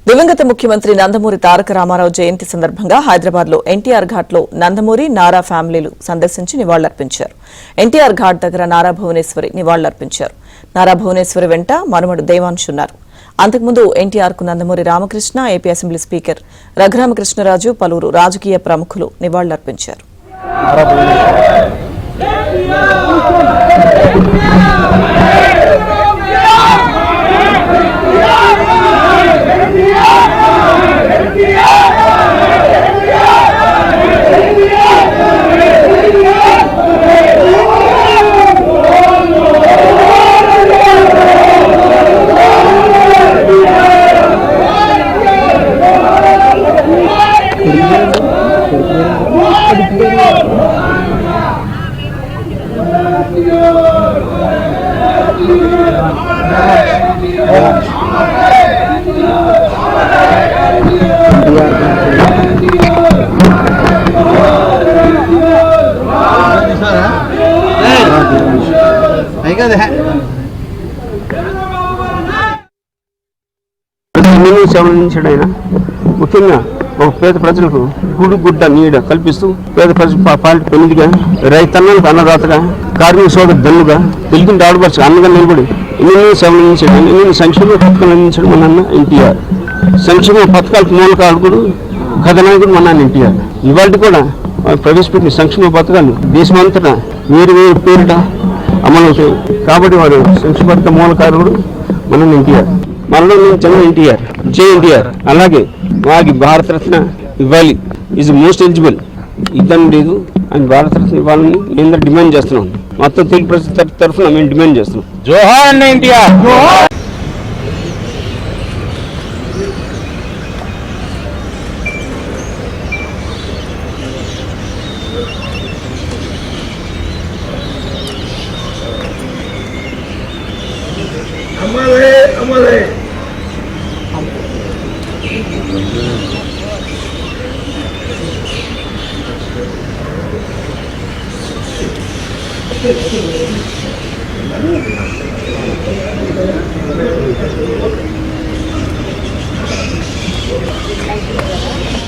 దివంగత ముఖ్యమంత్రి నందమూరి తారక రామారావు జయంతి సందర్భంగా హైదరాబాద్లో ఎన్టీఆర్ ఘాట్లో నందమూరి నారా ఫ్యామిలీలు సందర్శించి నివాళులర్పించారు. ఎన్టీఆర్ ఘాట్ దగ్గర నారా భువనేశ్వరి నివాళులర్పించారు. నారా భువనేశ్వరి వెంట మనుమడు దేవాంశ్ ఉన్నారు. అంతకుముందు ఎన్టీఆర్ కు Nandamuri Ramakrishna, AP assembly speaker Raghuramakrishnaraju, పలువురు రాజకీయ ప్రముఖులు నివాళులర్పించారు. సేవలందించాడు. ముఖ్యంగా ఒక పేద ప్రజలకు గుడ్డ నీడ కల్పిస్తూ పేద ప్రజలు పాలిట పెళ్లిగా, రైతన్నలకు అన్నదాతగా, కార్మిక సోదరు దన్నుగా, తెలుగుని ఆడపడుచు అన్నగా నిలబడి ఎన్నెన్నో సేవలు అందించాడు. ఎన్నెన్నో సంక్షేమ పథకాలు అందించాడు మన అన్న ఎన్టీఆర్. సంక్షేమ పథకాలకు మూలకారకుడు కథనాయకుడు మన అన్న ఎన్టీఆర్. ఇవాళ కూడా ప్రవేశపెట్టిన సంక్షేమ పథకాలు దేశమంతటా వేరు వేరు పేరిట అమలవుతాయి. కాబట్టి వారు సంక్షేమ పథక మూలకారకుడు మన ఎన్టీఆర్. మనలో నేను చిన్న ఎన్టీఆర్, జే ఎన్టీఆర్. అలాగే వారికి భారతరత్న ఇవ్వాలి, ఈజ్ మోస్ట్ ఎలిజిబుల్. ఇద్దని లేదు, ఆయన భారతరత్న ఇవ్వాలని నేను డిమాండ్ చేస్తున్నాను. మొత్తం తెలుగు ప్రజల తరఫున మేము డిమాండ్ చేస్తున్నాం. జోహార్ అన్న ఎన్టీఆర్. Thank you.